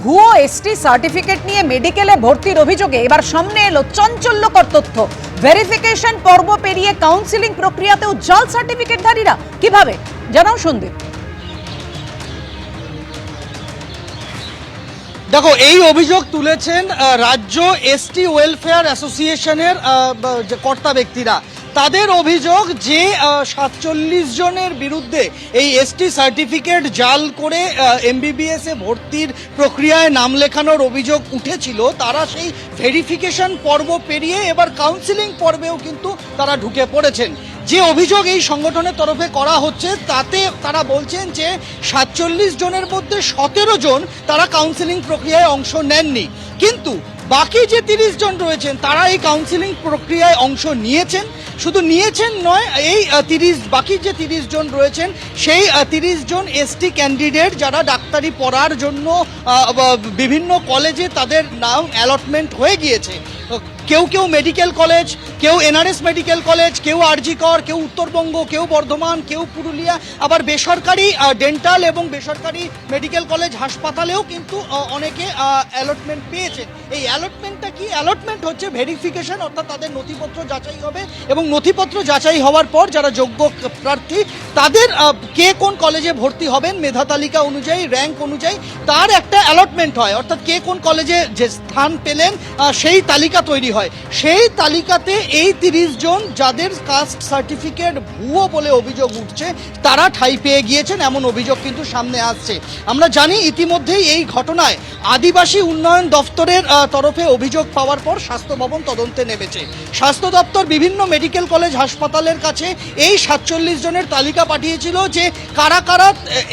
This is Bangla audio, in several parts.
ভুয়ো এসটি সার্টিফিকেট নিয়ে মেডিকেলে ভর্তির অভিযোগে এবার সামনে এলো চাঞ্চল্যকর তথ্য। ভেরিফিকেশন পর্ব পেরিয়ে কাউন্সিলিং প্রক্রিয়াতেও জাল সার্টিফিকেটধারীরা কিভাবে, জানাও সন্দীপ। দেখো, এই অভিযোগ তুলেছেন রাজ্য এসটি ওয়েলফেয়ার অ্যাসোসিয়েশনের যে কর্তা ব্যক্তিরা। তাদের অভিযোগ যে 47 জনের বিরুদ্ধে এই এসটি সার্টিফিকেট জাল করে এমবিবিএস এ ভর্তির প্রক্রিয়ায় নাম লেখানোর অভিযোগ উঠেছিল, তারা সেই ভেরিফিকেশন পর্ব পেরিয়ে এবার কাউন্সিলিং পর্বেও কিন্তু তারা ঢুকে পড়েছেন। যে অভিযোগ এই সংগঠনের তরফে করা হচ্ছে তাতে তারা বলছেন যে 47 জনের মধ্যে 17 জন তারা কাউন্সিলিং প্রক্রিয়ায় অংশ নেননি, কিন্তু বাকি যে 30 জন রয়েছেন তারা এই কাউন্সিলিং প্রক্রিয়ায় অংশ নিয়েছেন। শুধু নিয়েছেন নয়, এই বাকি যে 30 জন রয়েছেন সেই 30 জন এসটি ক্যান্ডিডেট যারা ডাক্তারি পড়ার জন্য বিভিন্ন কলেজে তাদের নাম অ্যালটমেন্ট হয়ে গিয়েছে। কেউ কেউ মেডিকেল কলেজ, কেউ এনআরএস মেডিকেল কলেজ, কেউ আরজি কর, কেউ উত্তরবঙ্গ, কেউ বর্ধমান, কেউ পুরুলিয়া, আবার বেসরকারি ডেন্টাল এবং বেসরকারি মেডিকেল কলেজ হাসপাতালেও কিন্তু অনেকে অ্যালটমেন্ট পেয়েছেন। এই অ্যালটমেন্টটা কি? অ্যালটমেন্ট হচ্ছে ভেরিফিকেশন, অর্থাৎ তাদের নথিপত্র যাচাই হবে এবং নথিপত্র যাচাই হওয়ার পর যারা যোগ্য প্রার্থী তাদের কে কোন কলেজে ভর্তি হবেন মেধা তালিকা অনুযায়ী, র্যাঙ্ক অনুযায়ী তার একটা অ্যালটমেন্ট হয়, অর্থাৎ কে কোন কলেজে যে স্থান পেলেন সেই তালিকা তৈরি হয়। সেই তালিকাতে এই 30 জন যাদের কাস্ট সার্টিফিকেট ভুয়ো বলে অভিযোগ উঠছে তারা ঠাঁই পেয়ে গিয়েছেন, এমন অভিযোগ কিন্তু সামনে আসছে। আমরা জানি ইতিমধ্যেই এই ঘটনায় আদিবাসী উন্নয়ন দপ্তরের তরফে অভিযোগ পাওয়ার পর স্বাস্থ্য ভবন তদন্তে নেমেছে। স্বাস্থ্য দপ্তর বিভিন্ন মেডিকেল কলেজ হাসপাতালের কাছে এই 47 জনের তালিকা পাঠিয়েছিল যে কারা কারা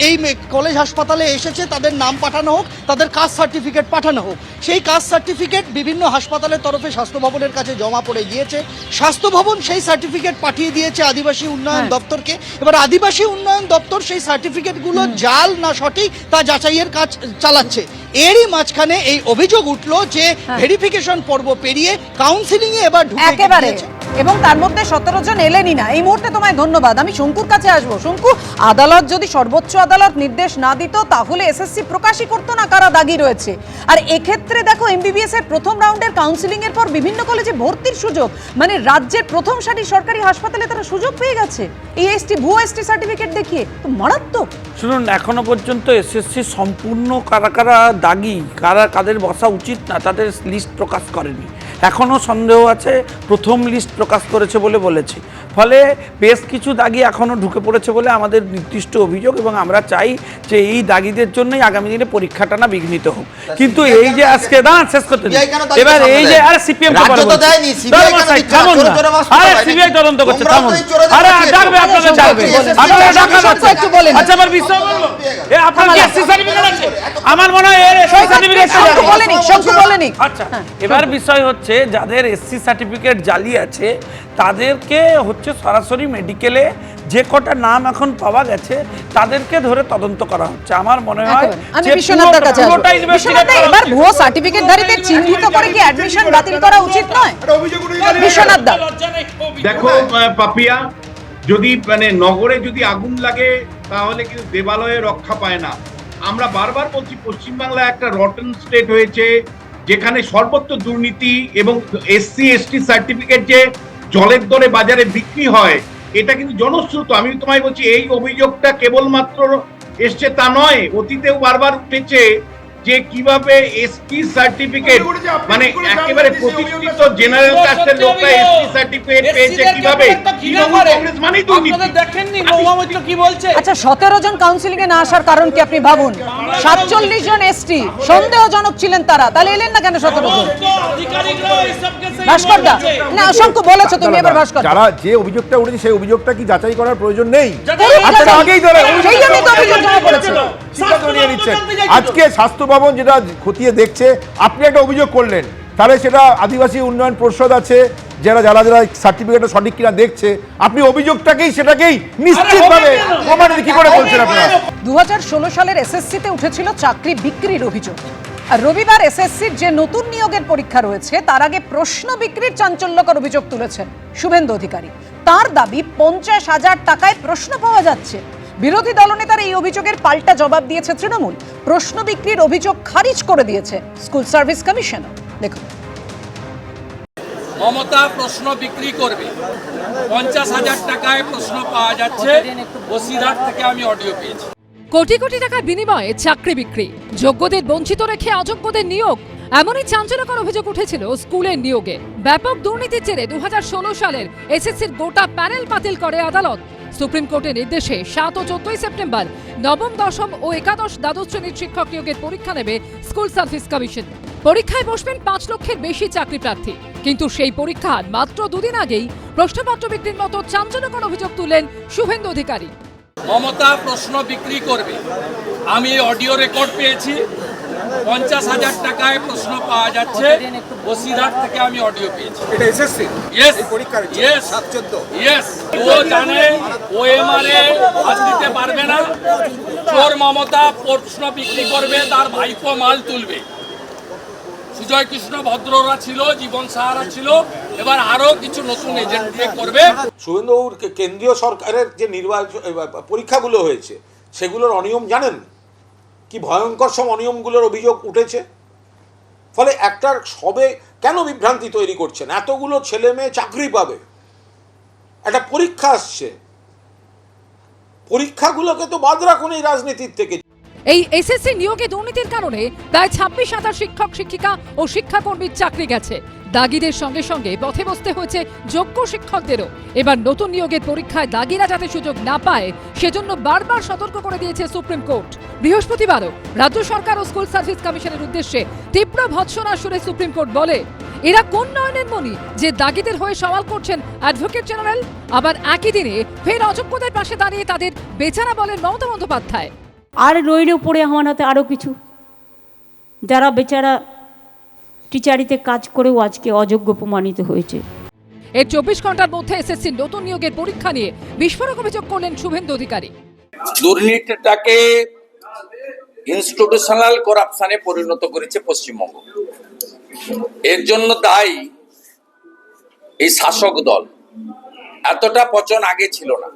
এই কলেজ হাসপাতালে এসেছে তাদের নাম পাঠানো হোক, তাদের কাস্ট সার্টিফিকেট পাঠানো হোক। সেই কাস্ট সার্টিফিকেট বিভিন্ন হাসপাতালের তরফে স্বাস্থ্য ভবনের কাছে জমা পড়ে গিয়েছে। স্বাস্থ্য ভবন সেই সার্টিফিকেট পাঠিয়ে দিয়েছে আদিবাসী উন্নয়ন দপ্তরকে। এবার আদিবাসী উন্নয়ন দপ্তর সেই সার্টিফিকেটগুলো জাল না সঠিক তা যাচাইয়ের কাজ চালাচ্ছে। এরই মাঝখানে এই অভিযোগ উঠলো যে ভেরিফিকেশন পর্ব পেরিয়ে কাউন্সিলিং এ এবার ঢুকে গিয়েছে এবং তার মধ্যে 17 জন এলেনই না। এই মুহূর্তে তোমায় ধন্যবাদ। আমি শঙ্কুর কাছে আসবো। শঙ্কু, আদালত যদি সর্বোচ্চ আদালত নির্দেশ না দিত তাহলে এসএসসি প্রকাশই করতো না কারা দাগি রয়েছে। আর এক্ষেত্রে দেখো, এমবিবিএস এর প্রথম রাউন্ডের কাউন্সিলিং এর পর বিভিন্ন কলেজে ভর্তির সুযোগ, মানে রাজ্যের প্রথম সারির সরকারি হাসপাতালে তারা সুযোগ পেয়ে গেছে এই ভুয়ো এসটি সার্টিফিকেট দেখিয়ে। তো মারাত্মক। শুনুন, এখনো পর্যন্ত এসএসসি সম্পূর্ণ কারা কারা দাগি, কারা কাদের বসা উচিত না তাদের লিস্ট প্রকাশ করেনি। এখনও সন্দেহ আছে, প্রথম লিস্ট প্রকাশ করেছে বলে বলেছে। ফলে বেশ কিছু দাগি এখনও ঢুকে পড়েছে বলে আমাদের নির্দিষ্ট অভিযোগ, এবং আমরা চাই যে এই দাগিদের জন্যই আগামী দিনে পরীক্ষাটা না বিঘ্নিত হোক। কিন্তু এই যে আজকে না শেষ করতে এবার এই যে আরে সিপিএম সিবিআই তদন্ত করছে, থামুন। আরে ডাকবে আপনাদের, ডাকবে আপনারা ডাকা যাচ্ছে। আচ্ছা, আমার বিষয় বলবো, আপনার কি এসসি সার্টিফিকেট আছে? আমার মনে হয় এর এসসি সার্টিফিকেট বলেনি। আচ্ছা, এবার বিষয় হচ্ছে যাদের এসসি সার্টিফিকেট জালি আছে তাদেরকে হচ্ছে সরাসরি মেডিকেলে যে কটা নাম এখন পাওয়া গেছে তাদেরকে ধরে তদন্ত করা হচ্ছে। আমার মনে হয় যে বিশ্বনাথের কাছে এবার ভুয়ো সার্টিফিকেটধারীদের চিহ্নিত করে কি অ্যাডমিশন বাতিল করা উচিত নয়? বিশ্বনাথ দা, দেখো পাপিয়া, যদি মানে নগরে যদি আগুন লাগে তাহলে কিন্তু দেবালয়ে রক্ষা পায় না। আমরা বারবার বলছি পশ্চিমবাংলা একটা রটন স্টেট হয়েছে যেখানে সর্বত্র দুর্নীতি, এবং এসসি এসটি সার্টিফিকেট যে জলের দরে বাজারে বিক্রি হয় এটা কিন্তু জনশ্রুত। আমি তোমায় বলছি এই অভিযোগটা কেবলমাত্র এসছে তা নয়, অতীতেও বারবার উঠেছে যে কিভাবে এসটি সার্টিফিকেট মানে একেবারে প্রতিষ্ঠিত জেনারেল কাস্টের লোকরা এসটি সার্টিফিকেট পেয়েছে কিভাবে। কংগ্রেস মানেই দুর্নীতি। দেখেননি মৌমিত্র কি বলছে? আচ্ছা, 17 জন কাউন্সিলিং এ না আসার কারণ কি আপনি ভাবুন। 47 জন এসটি সন্দেহজনক ছিলেন তারা, তাহলে এলেন না কেন 17 জন? ভাস্কর দা, না শঙ্কু বলেছো তুমি, এবার ভাস্কর। যারা যে অভিযোগটা উঠেছে সেই অভিযোগটা কি যাচাই করার প্রয়োজন নেই? আপনারা আগেই ধরে সেই জন্যই তো অভিযোগ জমা পড়েছে। আজকে স্বাস্থ্য ভবন যেটা খতিয়ে দেখছে, আপনি একটা অভিযোগ করলেন, তাহলে সেটা আদিবাসী উন্নয়ন পরিষদ আছে যারা যারা যারা সার্টিফিকেটটা সঠিক কিনা দেখছে, আপনি অভিযোগটাকেই সেটাকেই নিশ্চিতভাবে প্রমাণিত কি করে বলছেন আপনারা? 2016 সালের এসএসসিতে উঠেছিল চাকরি বিক্রির অভিযোগ। আর রবিবার এসএসসির যে নতুন নিয়োগের পরীক্ষা রয়েছে তার আগে প্রশ্ন বিক্রির চাঞ্চল্যকর অভিযোগ তুলেছেন শুভেন্দু অধিকারী। তার দাবি 50,000 টাকায় প্রশ্ন পাওয়া যাচ্ছে। বিরোধী দলনেতার এই অভিযোগের পাল্টা জবাব দিয়েছে তৃণমূল। প্রশ্ন বিক্রির অভিযোগ খারিজ করে দিয়েছে স্কুল সার্ভিস কমিশন। দেখুন, মমতা প্রশ্ন বিক্রি করবে, 50,000 টাকায় প্রশ্ন পাওয়া যাচ্ছে, বসিরহাট থেকে আমি অডিও পেয়েছি। কোটি কোটি টাকার বিনিময়ে চাকরি বিক্রি, যোগ্যদের বঞ্চিত রেখে অযোগ্যদের নিয়োগ, এমনই চাঞ্চল্যকর অভিযোগ উঠেছিল স্কুলের নিয়োগে। ব্যাপক দুর্নীতির জেরে 2016 সালের এসএসসির গোটা প্যানেল বাতিল করে আদালত। সুপ্রিম কোর্টের নির্দেশে 7 ও 14 সেপ্টেম্বর নবম, দশম ও একাদশ, দ্বাদশ শ্রেণীর শিক্ষক নিয়োগের পরীক্ষা নেবে স্কুল সার্ভিস কমিশন। পরীক্ষায় বসবেন 5 লক্ষের বেশি চাকরি প্রার্থী। কিন্তু সেই পরীক্ষার মাত্র দুদিন আগেই প্রশ্নপত্র বিক্রির মতো চাঞ্চল্যকর অভিযোগ তুললেন শুভেন্দু অধিকারী। মমতা প্রশ্ন বিক্রি করবে, আমি অডিও রেকর্ড পেয়েছি, 50,000 টাকায় প্রশ্ন পাওয়া যাচ্ছে, বসিরহাট থেকে আমি অডিও পেয়েছি। এটা এসএসসি ইয়েস পরীক্ষার ইয়েস 7-14 ইয়েস, ও জানে ওএমআরএ হাত দিতে পারবে না। চোর মমতা প্রশ্ন বিক্রি করবে, তার ভাইপো মাল তুলবে। সুজয় কৃষ্ণ ভদ্ররা ছিল, জীবন সাহারা ছিল, এবার আরো কিছু নতুন এজেন্ট দিয়ে করবে। শুভেন্দুবাবুর কেন্দ্রীয় সরকারের যে পরীক্ষাগুলো হয়েছে সেগুলোর অনিয়ম জানেন, কি ভয়ঙ্কর সব অনিয়মগুলোর অভিযোগ উঠেছে। ফলে একটা সবে কেন বিভ্রান্তি তৈরি করছেন? এতগুলো ছেলে মেয়ে চাকরি পাবে, একটা পরীক্ষা আসছে, পরীক্ষাগুলোকে তো বাদ রাখুন এই রাজনীতির থেকে। এই এসএসসি নিয়োগে দুর্নীতির কারণে প্রায় 26,000 শিক্ষক, শিক্ষিকা ও শিক্ষাকর্মীর চাকরি গেছে। দাগিদের সঙ্গে সঙ্গে পথে বসতে হয়েছে যোগ্য শিক্ষকদেরও। এবার নতুন নিয়োগের পরীক্ষায় দাগিরা যাতে সুযোগ না পায় সেজন্য বারবার সতর্ক করে দিয়েছে সুপ্রিম কোর্ট। বৃহস্পতিবারও রাজ্য সরকার ও স্কুল সার্ভিস কমিশনের উদ্দেশ্যে তীব্র ভৎসনার সুরে সুপ্রিম কোর্ট বলে, এরা কোন নয়নের মণি যে দাগিদের হয়ে সওয়াল করছেন অ্যাডভোকেট জেনারেল? আবার একই দিনে ফের অযোগ্যদের পাশে দাঁড়িয়ে তাদের বেচারা বলেন মমতা বন্দ্যোপাধ্যায়। আর রইল পড়ে আমার হাতে আরও কিছু, যারা বেচারা টিচারিতে কাজ করেও আজকে অযোগ্য প্রমাণিত হয়েছে। এর 24 ঘন্টার মধ্যে এসএসসি নতুন নিয়োগের পরীক্ষা নিয়ে বিস্ফোরক অভিযোগ করলেন শুভেন্দু অধিকারী। দুর্নীতিটাকে ইনস্টিটিউশনাল করাপশনে পরিণত করেছে পশ্চিমবঙ্গ। এর জন্য দায়ী এই শাসক দল। এতটা পচন আগে ছিল না,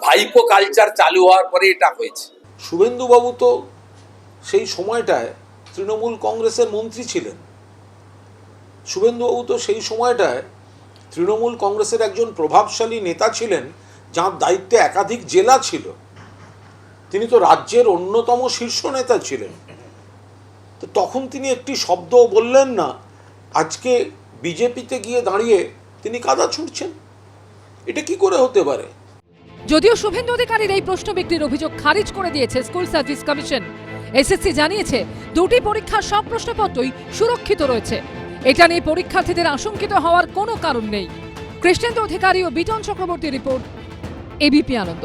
ভাইপো কালচার চালু হওয়ার পরে এটা হয়েছে। শুভেন্দুবাবু তো সেই সময়টায় তৃণমূল কংগ্রেসের মন্ত্রী ছিলেন। শুভেন্দুবাবু তো সেই সময়টায় তৃণমূল কংগ্রেসের একজন প্রভাবশালী নেতা ছিলেন, যার দায়িত্বে একাধিক জেলা ছিল। তিনি তো রাজ্যের অন্যতম শীর্ষ নেতা ছিলেন। তো তখন তিনি একটি শব্দ বললেন না, আজকে বিজেপিতে গিয়ে দাঁড়িয়ে তিনি কাদা ছুঁড়ছেন। এটা কি করে হতে পারে? যদিও শুভেন্দু অধিকারীর এই প্রশ্ন বিক্রির অভিযোগ খারিজ করে দিয়েছে স্কুল সার্ভিস কমিশন। এসএসসি জানিয়েছে দুটি পরীক্ষার সব প্রশ্নপত্রই সুরক্ষিত রয়েছে। এটা নিয়ে পরীক্ষার্থীদের আশঙ্কিত হওয়ার কোনো কারণ নেই। কৃষ্ণেন্দু অধিকারী ও বিটন চক্রবর্তী রিপোর্ট, এবিপি আনন্দ।